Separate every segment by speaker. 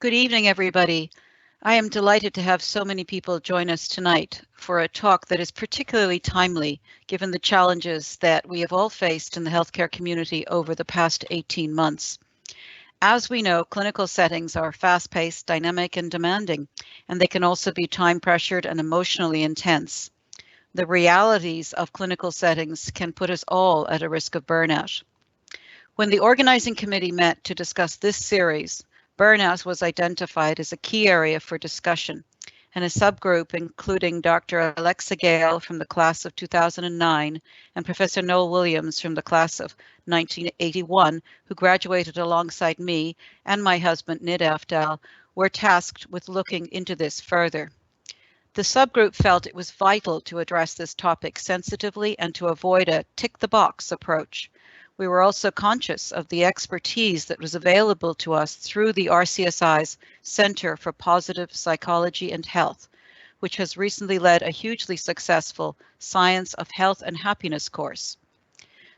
Speaker 1: Good evening, everybody. I am delighted to have so many people join us tonight for a talk that is particularly timely, given the challenges that we have all faced in the healthcare community over the past 18 months. As we know, clinical settings are fast-paced, dynamic, and demanding, and they can also be time-pressured and emotionally intense. The realities of clinical settings can put us all at a risk of burnout. When the organizing committee met to discuss this series, burnout was identified as a key area for discussion, and a subgroup including Dr. Alexa Gale from the class of 2009 and Professor Noel Williams from the class of 1981, who graduated alongside me and my husband Nid Afdhal, were tasked with looking into this further. The subgroup felt it was vital to address this topic sensitively and to avoid a tick-the-box approach. We were also conscious of the expertise that was available to us through the RCSI's Center for Positive Psychology and Health, which has recently led a hugely successful Science of Health and Happiness course.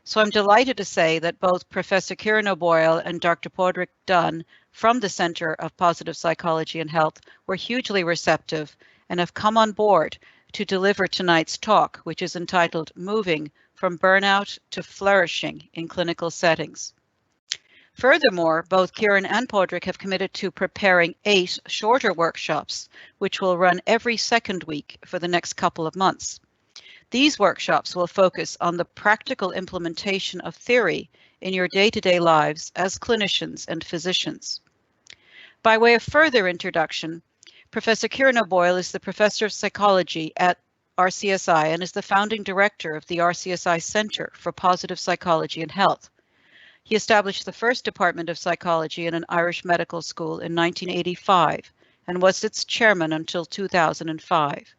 Speaker 1: So I'm delighted to say that both Professor Ciaran O'Boyle and Dr. Padraic Dunne from the Center of Positive Psychology and Health were hugely receptive and have come on board to deliver tonight's talk, which is entitled Moving from Burnout to Flourishing in Clinical Settings. Furthermore, both Ciaran and Padraic have committed to preparing 8 shorter workshops, which will run every second week for the next couple of months. These workshops will focus on the practical implementation of theory in your day-to-day lives as clinicians and physicians. By way of further introduction, Professor Ciaran O'Boyle is the Professor of Psychology at RCSI and is the founding director of the RCSI Center for Positive Psychology and Health. He established the first department of psychology in an Irish medical school in 1985 and was its chairman until 2005.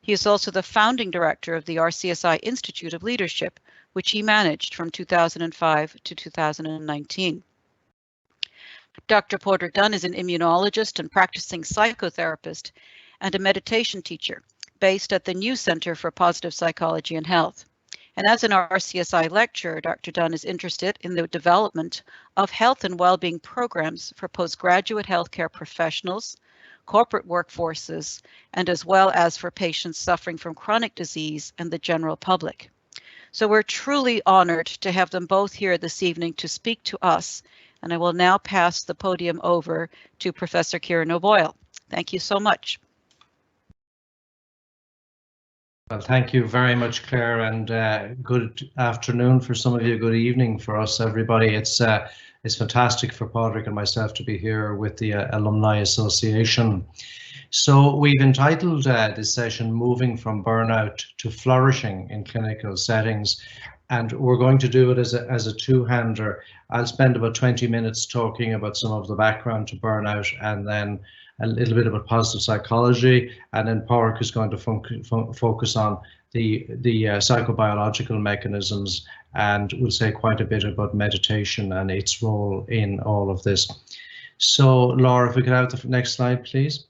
Speaker 1: He is also the founding director of the RCSI Institute of Leadership, which he managed from 2005 to 2019. Dr. Padraic Dunne is an immunologist and practicing psychotherapist and a meditation teacher based at the New Center for Positive Psychology and Health. And as an RCSI lecturer, Dr. Dunne is interested in the development of health and well-being programs for postgraduate healthcare professionals, corporate workforces, and as well as for patients suffering from chronic disease and the general public. So we're truly honored to have them both here this evening to speak to us, and I will now pass the podium over to Professor Ciaran O'Boyle. Thank you so much.
Speaker 2: Well, thank you very much, Claire, and good afternoon for some of you, good evening for us, everybody. It's fantastic for Padraic and myself to be here with the Alumni Association. So we've entitled this session Moving from Burnout to Flourishing in Clinical Settings, and we're going to do it as a two-hander. I'll spend about 20 minutes talking about some of the background to burnout and then a little bit about positive psychology, and then Padraic is going to focus on the psychobiological mechanisms, and we'll say quite a bit about meditation and its role in all of this. So Laura, if we could have the next slide, please.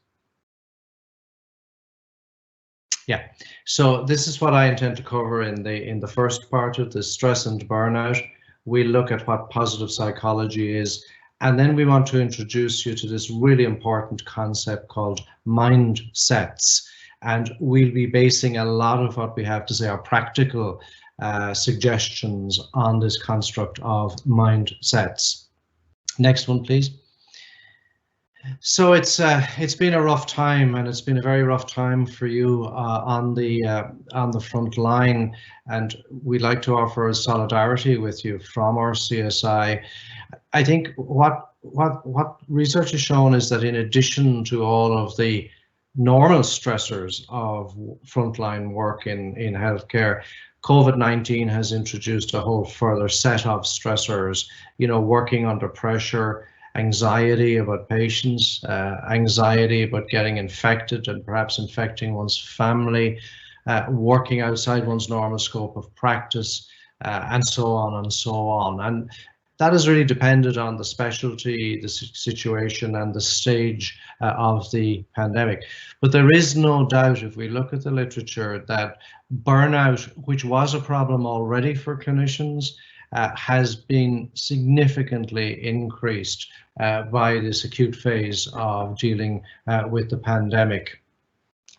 Speaker 2: Yeah, so this is what I intend to cover in the first part of the stress and burnout. We'll look at what positive psychology is, and then we want to introduce you to this really important concept called mindsets. And we'll be basing a lot of what we have to say are practical suggestions on this construct of mindsets. Next one, please. So it's been a rough time, and it's been a very rough time for you on the front line, and we'd like to offer solidarity with you from our CSI. I think what research has shown is that in addition to all of the normal stressors of frontline work in healthcare, COVID-19 has introduced a whole further set of stressors, you know, working under pressure, anxiety about patients, anxiety about getting infected and perhaps infecting one's family, working outside one's normal scope of practice, and so on and so on. And that has really depended on the specialty, the situation, and the stage of the pandemic. But there is no doubt, if we look at the literature, that burnout, which was a problem already for clinicians, has been significantly increased by this acute phase of dealing with the pandemic.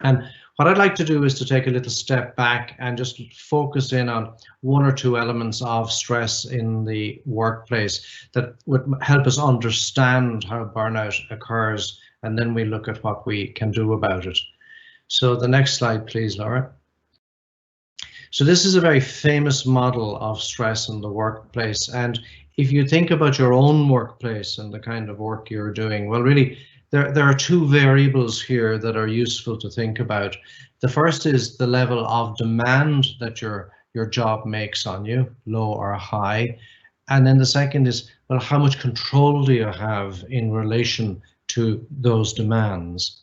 Speaker 2: And what I'd like to do is to take a little step back and just focus in on one or two elements of stress in the workplace that would help us understand how burnout occurs, and then we look at what we can do about it. So the next slide, please, Laura. So this is a very famous model of stress in the workplace. And if you think about your own workplace and the kind of work you're doing, well, really, there are two variables here that are useful to think about. The first is the level of demand that your job makes on you, low or high. And then the second is, well, how much control do you have in relation to those demands?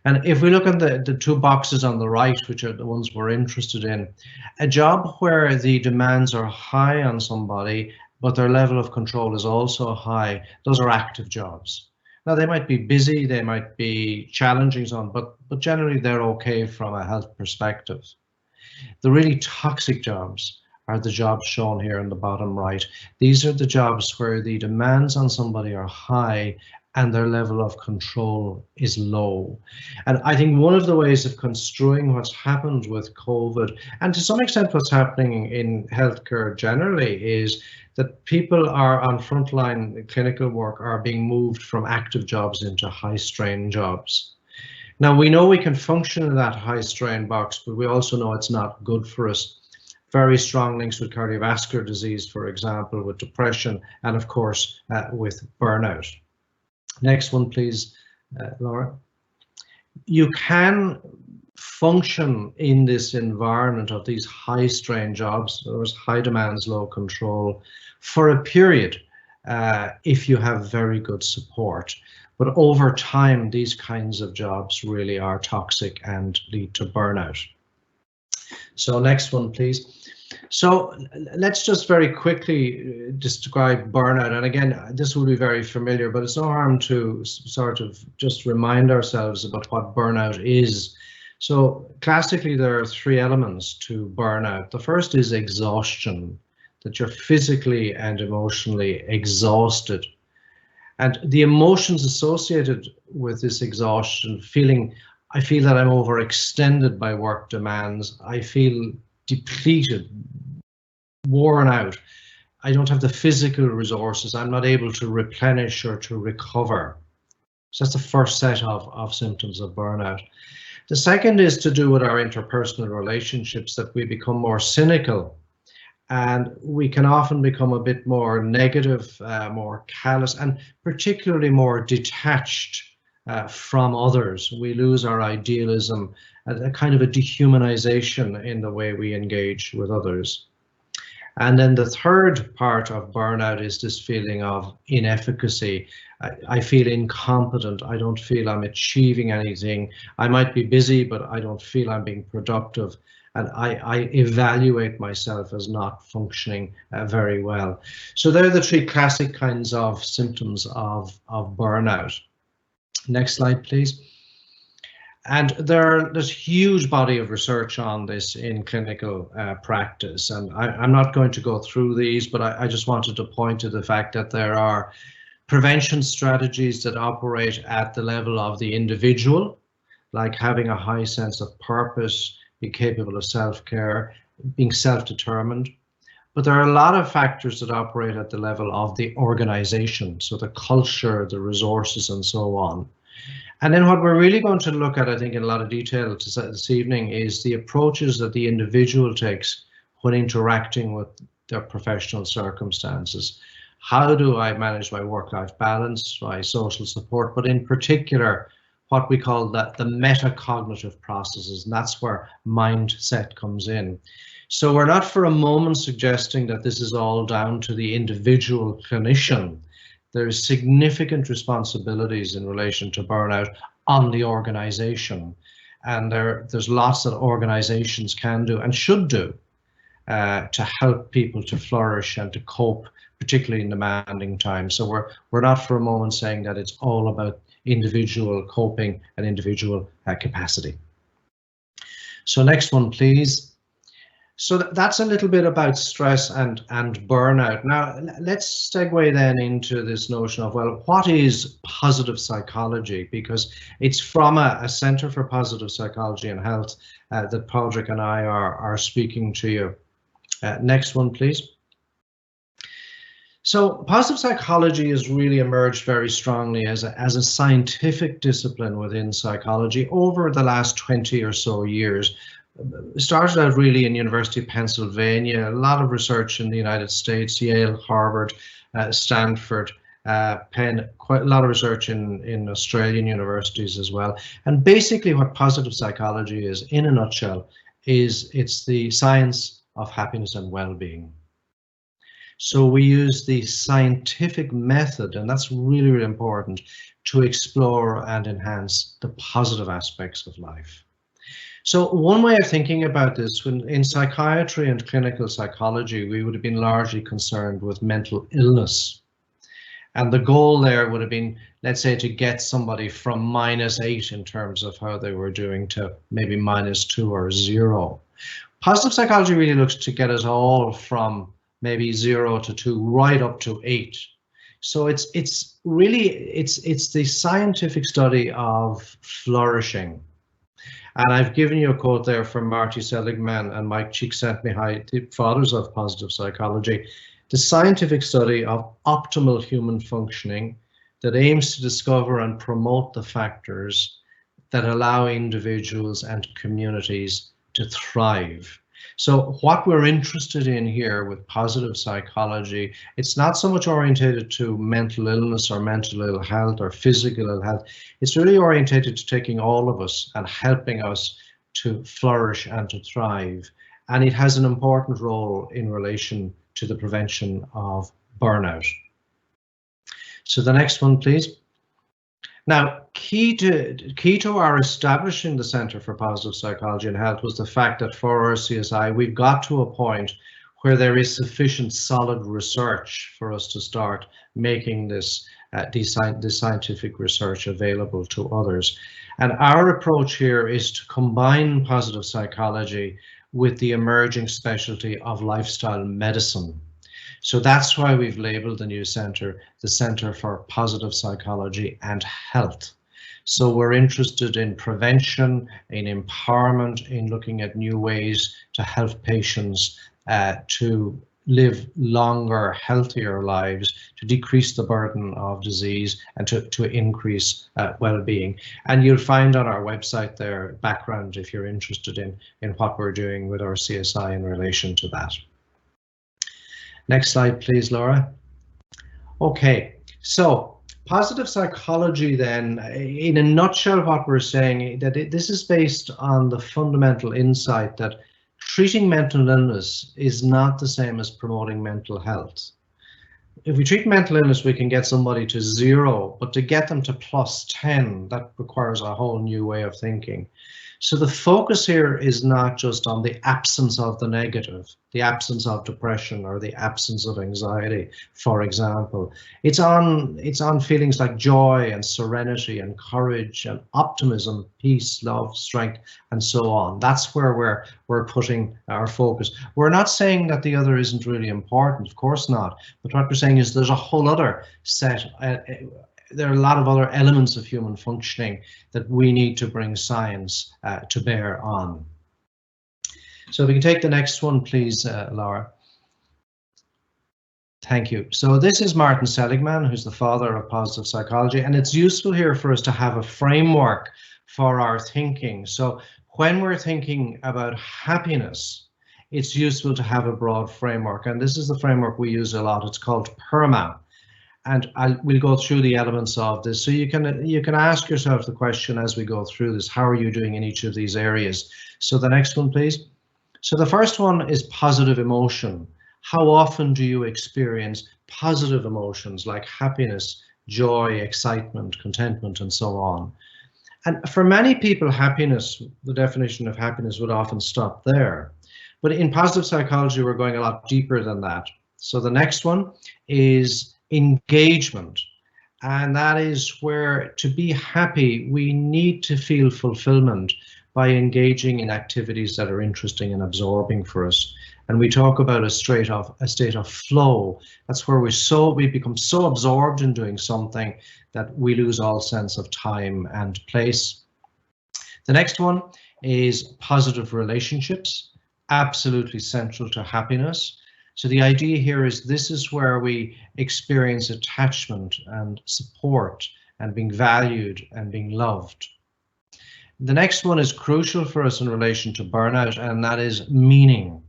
Speaker 2: And if we look at the two boxes on the right, which are the ones we're interested in, a job where the demands are high on somebody, but their level of control is also high, those are active jobs. Now, they might be busy, they might be challenging, so on, but generally they're okay from a health perspective. The really toxic jobs are the jobs shown here in the bottom right. These are the jobs where the demands on somebody are high and their level of control is low. And I think one of the ways of construing what's happened with COVID, and to some extent what's happening in healthcare generally, is that people are on frontline clinical work are being moved from active jobs into high strain jobs. Now, we know we can function in that high strain box, but we also know it's not good for us. Very strong links with cardiovascular disease, for example, with depression, and of course, with burnout. Next one, please, Laura. You can function in this environment of these high strain jobs, those high demands, low control, for a period if you have very good support. But over time, these kinds of jobs really are toxic and lead to burnout. So next one, please. So let's just very quickly describe burnout. And again, this will be very familiar, but it's no harm to sort of just remind ourselves about what burnout is. So classically, there are three elements to burnout. The first is exhaustion, that you're physically and emotionally exhausted. And the emotions associated with this exhaustion, I feel that I'm overextended by work demands. I feel depleted, worn out. I don't have the physical resources. I'm not able to replenish or to recover. So that's the first set of symptoms of burnout. The second is to do with our interpersonal relationships, that we become more cynical and we can often become a bit more negative, more callous, and particularly more detached from others. We lose our idealism, a kind of a dehumanization in the way we engage with others. And then the third part of burnout is this feeling of inefficacy. I feel incompetent. I don't feel I'm achieving anything. I might be busy, but I don't feel I'm being productive. And I evaluate myself as not functioning very well. So they're the three classic kinds of symptoms of burnout. Next slide, please. And there's huge body of research on this in clinical practice. And I'm not going to go through these, but I just wanted to point to the fact that there are prevention strategies that operate at the level of the individual, like having a high sense of purpose, be capable of self-care, being self-determined. But there are a lot of factors that operate at the level of the organization, so the culture, the resources, and so on. And then what we're really going to look at, I think, in a lot of detail this evening is the approaches that the individual takes when interacting with their professional circumstances. How do I manage my work-life balance, my social support, but in particular, what we call the metacognitive processes, and that's where mindset comes in. So we're not for a moment suggesting that this is all down to the individual clinician. There's significant responsibilities in relation to burnout on the organization. And there's lots that organizations can do and should do to help people to flourish and to cope, particularly in demanding times. So we're not for a moment saying that it's all about individual coping and individual capacity. So next one, please. So that's a little bit about stress and burnout. Now, let's segue then into this notion of, well, what is positive psychology? Because it's from a Centre for Positive Psychology and Health that Padraic and I are speaking to you. Next one, please. So positive psychology has really emerged very strongly as a scientific discipline within psychology over the last 20 or so years. It started out really in University of Pennsylvania, a lot of research in the United States, Yale, Harvard, Stanford, Penn, quite a lot of research in Australian universities as well. And basically what positive psychology is, in a nutshell, it's the science of happiness and well-being. So we use the scientific method, and that's really, really important, to explore and enhance the positive aspects of life. So one way of thinking about this, when in psychiatry and clinical psychology, we would have been largely concerned with mental illness. And the goal there would have been, let's say, to get somebody from -8 in terms of how they were doing to maybe -2 or 0. Positive psychology really looks to get us all from maybe 0 to 2, right up to 8. So it's really the scientific study of flourishing. And I've given you a quote there from Marty Seligman and Mike Cheek sent me high, the fathers of positive psychology. The scientific study of optimal human functioning that aims to discover and promote the factors that allow individuals and communities to thrive. So what we're interested in here with positive psychology, it's not so much orientated to mental illness or mental ill health or physical ill health. It's really orientated to taking all of us and helping us to flourish and to thrive. And it has an important role in relation to the prevention of burnout. So the next one, please. Now, key to our establishing the Centre for Positive Psychology and Health was the fact that for RCSI, we've got to a point where there is sufficient solid research for us to start making this scientific research available to others. And our approach here is to combine positive psychology with the emerging specialty of lifestyle medicine. So that's why we've labeled the new centre the Centre for Positive Psychology and Health. So we're interested in prevention, in empowerment, in looking at new ways to help patients to live longer, healthier lives, to decrease the burden of disease and to increase well-being. And you'll find on our website there background if you're interested in what we're doing with our RCSI in relation to that. Next slide, please, Laura. Okay, so positive psychology then, in a nutshell, what we're saying, that this is based on the fundamental insight that treating mental illness is not the same as promoting mental health. If we treat mental illness, we can get somebody to 0, but to get them to +10, that requires a whole new way of thinking. So the focus here is not just on the absence of the negative, the absence of depression or the absence of anxiety, for example. It's on feelings like joy and serenity and courage and optimism, peace, love, strength, and so on. That's where we're putting our focus. We're not saying that the other isn't really important, of course not. But what we're saying is there's a whole other set. There are a lot of other elements of human functioning that we need to bring science to bear on. So if we can take the next one, please, Laura. Thank you. So this is Martin Seligman, who's the father of positive psychology, and it's useful here for us to have a framework for our thinking. So when we're thinking about happiness, it's useful to have a broad framework, and this is the framework we use a lot. It's called Perma. And we'll go through the elements of this. So you can ask yourself the question as we go through this, how are you doing in each of these areas? So the next one, please. So the first one is positive emotion. How often do you experience positive emotions like happiness, joy, excitement, contentment, and so on? And for many people, happiness, the definition of happiness would often stop there. But in positive psychology, we're going a lot deeper than that. So the next one is engagement, and that is where to be happy we need to feel fulfillment, by engaging in activities that are interesting and absorbing for us. And we talk about a state of flow. That's where we become so absorbed in doing something that we lose all sense of time and place. The next one is positive relationships, absolutely central to happiness. So the idea here is this is where we experience attachment and support and being valued and being loved. The next one is crucial for us in relation to burnout, and that is meaning.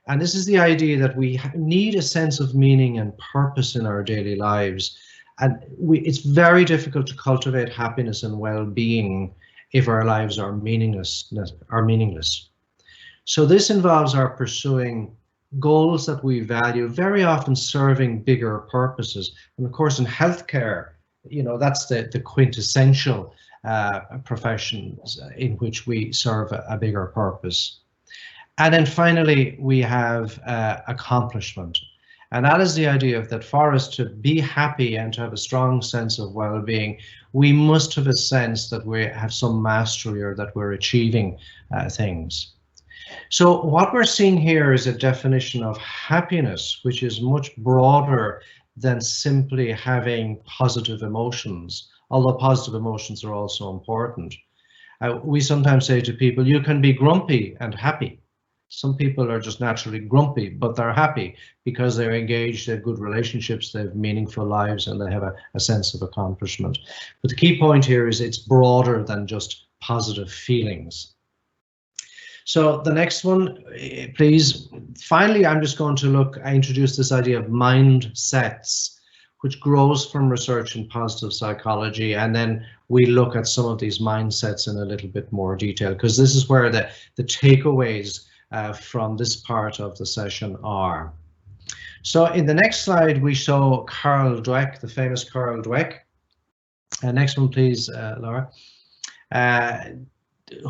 Speaker 2: And this is the idea that we need a sense of meaning and purpose in our daily lives. And it's very difficult to cultivate happiness and well-being if our lives are meaningless. So this involves our pursuing goals that we value, very often serving bigger purposes. And of course, in healthcare, that's the quintessential professions in which we serve a bigger purpose. And then finally, we have accomplishment. And that is the idea of that for us to be happy and to have a strong sense of well-being, we must have a sense that we have some mastery or that we're achieving things. So what we're seeing here is a definition of happiness, which is much broader than simply having positive emotions, although positive emotions are also important. We sometimes say to people, you can be grumpy and happy. Some people are just naturally grumpy, but they're happy because they're engaged, they have good relationships, they have meaningful lives, and they have a sense of accomplishment. But the key point here is it's broader than just positive feelings. So the next one, please. Finally, I'm just going to introduce this idea of mindsets, which grows from research in positive psychology. And then we look at some of these mindsets in a little bit more detail, because this is where the takeaways from this part of the session are. So in the next slide, we show Carol Dweck, the famous Carol Dweck. Next one, please, Laura.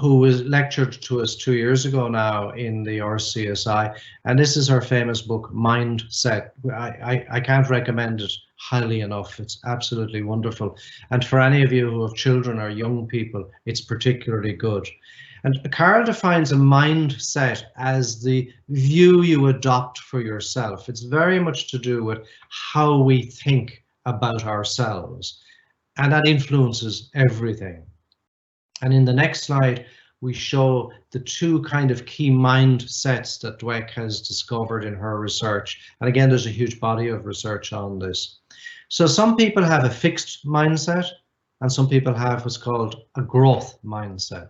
Speaker 2: Who was lectured to us 2 years ago now in the RCSI, and this is her famous book, Mindset. I can't recommend it highly enough. It's absolutely wonderful. And for any of you who have children or young people, it's particularly good. And Carol defines a mindset as the view you adopt for yourself. It's very much to do with how we think about ourselves, and that influences everything. And in the next slide, we show the two kind of key mindsets that Dweck has discovered in her research. And again, there's a huge body of research on this. So some people have a fixed mindset, and some people have what's called a growth mindset.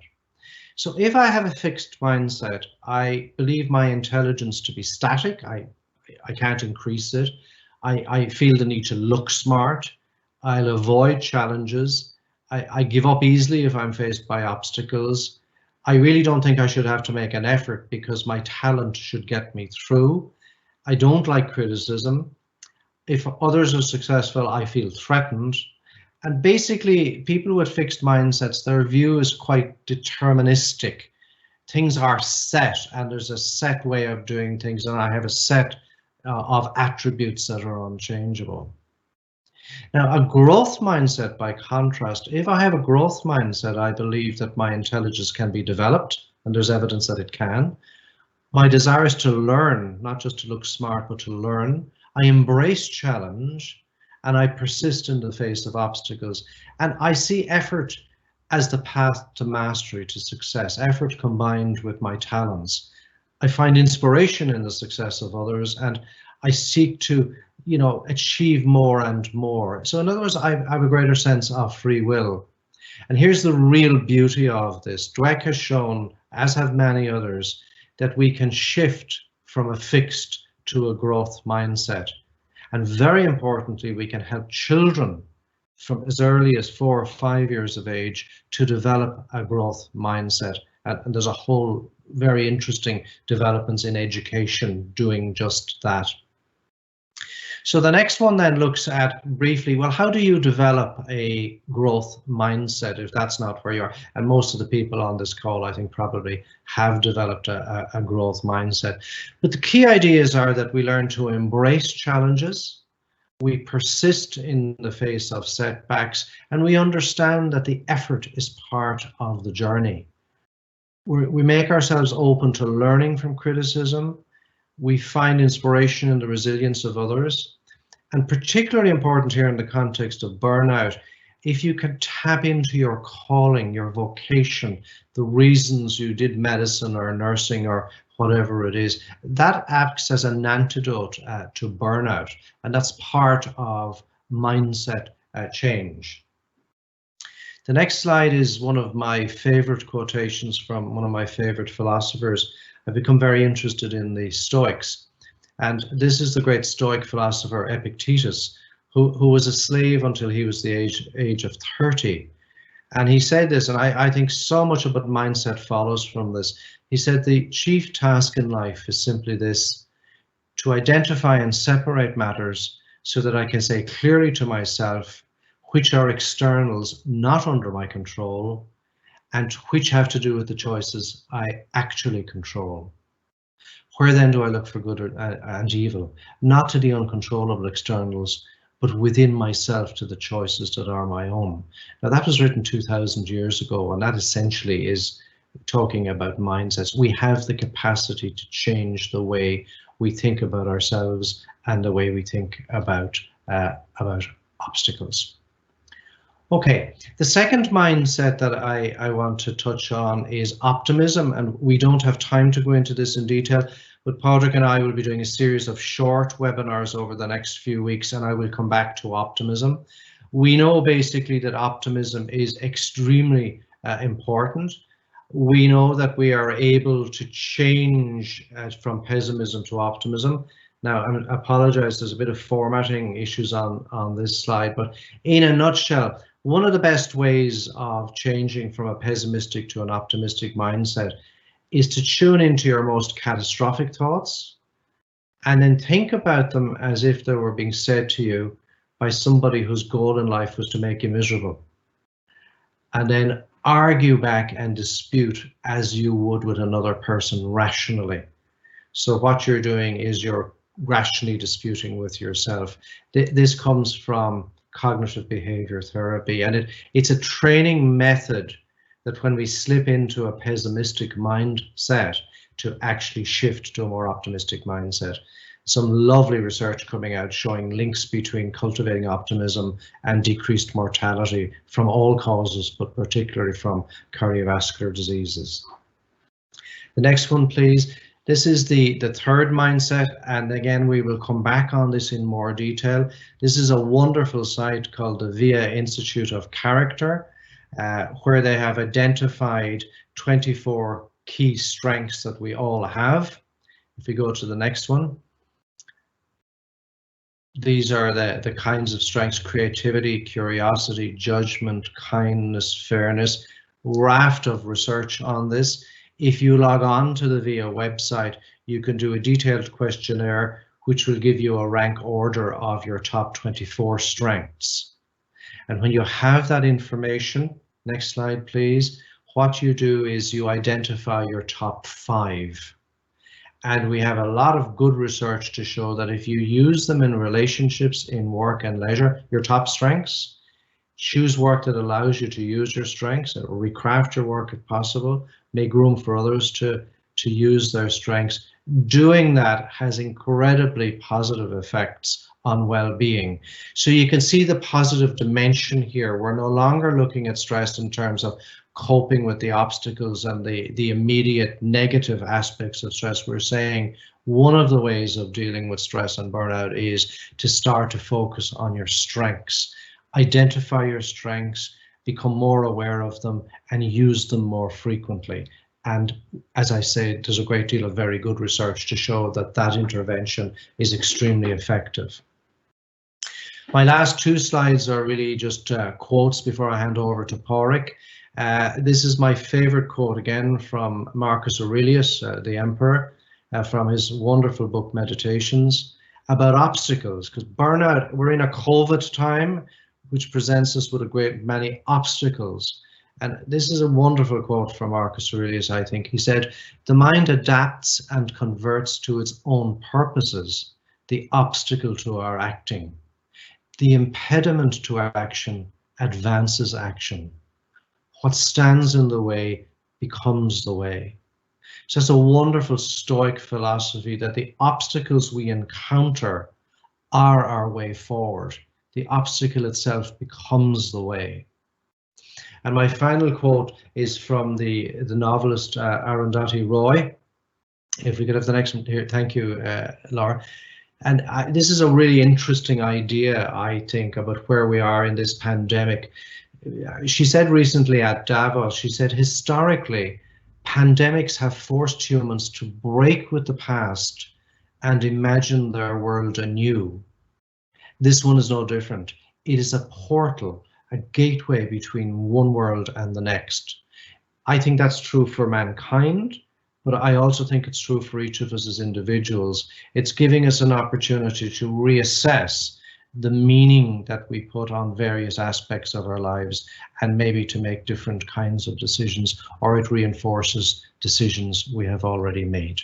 Speaker 2: So if I have a fixed mindset, I believe my intelligence to be static. I can't increase it. I feel the need to look smart. I'll avoid challenges. I give up easily if I'm faced by obstacles. I really don't think I should have to make an effort because my talent should get me through. I don't like criticism. If others are successful, I feel threatened. And basically, people with fixed mindsets, their view is quite deterministic. Things are set, and there's a set way of doing things, and I have a set of attributes that are unchangeable. Now, a growth mindset, by contrast, if I have a growth mindset, I believe that my intelligence can be developed, and there's evidence that it can. My desire is to learn, not just to look smart, but to learn. I embrace challenge, and I persist in the face of obstacles. And I see effort as the path to mastery, to success, effort combined with my talents. I find inspiration in the success of others, and I seek to achieve more and more. So in other words, I have a greater sense of free will. And here's the real beauty of this. Dweck has shown, as have many others, that we can shift from a fixed to a growth mindset. And very importantly, we can help children from as early as 4 or 5 years of age to develop a growth mindset. And there's a whole very interesting developments in education doing just that. So the next one then looks at briefly, well, how do you develop a growth mindset if that's not where you are? And most of the people on this call, I think, probably have developed a growth mindset. But the key ideas are that we learn to embrace challenges, we persist in the face of setbacks, and we understand that the effort is part of the journey. we make ourselves open to learning from criticism. We find inspiration in the resilience of others. And particularly important here in the context of burnout, if you can tap into your calling, your vocation, the reasons you did medicine or nursing or whatever it is, that acts as an antidote to burnout. And that's part of mindset change. The next slide is one of my favorite quotations from one of my favorite philosophers. I've become very interested in the Stoics. And this is the great Stoic philosopher Epictetus, who was a slave until he was the age of 30. And he said this, and I think so much about mindset follows from this. He said, the chief task in life is simply this: to identify and separate matters so that I can say clearly to myself which are externals not under my control and which have to do with the choices I actually control. Where then do I look for good and evil? Not to the uncontrollable externals, but within myself to the choices that are my own. Now that was written 2000 years ago, and that essentially is talking about mindsets. We have the capacity to change the way we think about ourselves and the way we think about obstacles. Okay, the second mindset that I want to touch on is optimism, and we don't have time to go into this in detail, but Padraic and I will be doing a series of short webinars over the next few weeks, and I will come back to optimism. We know basically that optimism is extremely important. We know that we are able to change from pessimism to optimism. Now, I apologize, there's a bit of formatting issues on this slide, but in a nutshell, one of the best ways of changing from a pessimistic to an optimistic mindset is to tune into your most catastrophic thoughts and then think about them as if they were being said to you by somebody whose goal in life was to make you miserable. And then argue back and dispute as you would with another person rationally. So what you're doing is you're rationally disputing with yourself. This comes from cognitive behavior therapy, and it's a training method that when we slip into a pessimistic mindset to actually shift to a more optimistic mindset. Some lovely research coming out showing links between cultivating optimism and decreased mortality from all causes, but particularly from cardiovascular diseases. The next one, please. This is the third mindset, and again, we will come back on this in more detail. This is a wonderful site called the VIA Institute of Character, where they have identified 24 key strengths that we all have. If we go to the next one, these are the kinds of strengths: creativity, curiosity, judgment, kindness, fairness. Raft of research on this. If you log on to the VIA website, you can do a detailed questionnaire which will give you a rank order of your top 24 strengths. And when you have that information, next slide please, what you do is you identify your top 5. And we have a lot of good research to show that if you use them in relationships, in work and leisure, your top strengths, choose work that allows you to use your strengths, or recraft your work if possible, make room for others to use their strengths. Doing that has incredibly positive effects on well-being. So you can see the positive dimension here. We're no longer looking at stress in terms of coping with the obstacles and the immediate negative aspects of stress. We're saying one of the ways of dealing with stress and burnout is to start to focus on your strengths. Identify your strengths, become more aware of them, and use them more frequently. And as I say, there's a great deal of very good research to show that that intervention is extremely effective. My last 2 slides are really just quotes before I hand over to Padraic. This is my favorite quote, again from Marcus Aurelius, the emperor, from his wonderful book Meditations, about obstacles, because burnout, we're in a COVID time, which presents us with a great many obstacles. And this is a wonderful quote from Marcus Aurelius, I think. He said, "The mind adapts and converts to its own purposes the obstacle to our acting. The impediment to our action advances action. What stands in the way becomes the way. So it's a wonderful Stoic philosophy that the obstacles we encounter are our way forward. The obstacle itself becomes the way. And my final quote is from the novelist Arundhati Roy. If we could have the next one here. Thank you, Laura. And this is a really interesting idea, I think, about where we are in this pandemic. She said recently at Davos, she said, historically, pandemics have forced humans to break with the past and imagine their world anew. This one is no different. It is a portal, a gateway between one world and the next. I think that's true for mankind, but I also think it's true for each of us as individuals. It's giving us an opportunity to reassess the meaning that we put on various aspects of our lives, and maybe to make different kinds of decisions, or it reinforces decisions we have already made.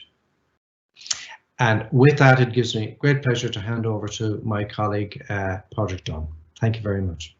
Speaker 2: And with that, it gives me great pleasure to hand over to my colleague, Padraic Dunne. Thank you very much.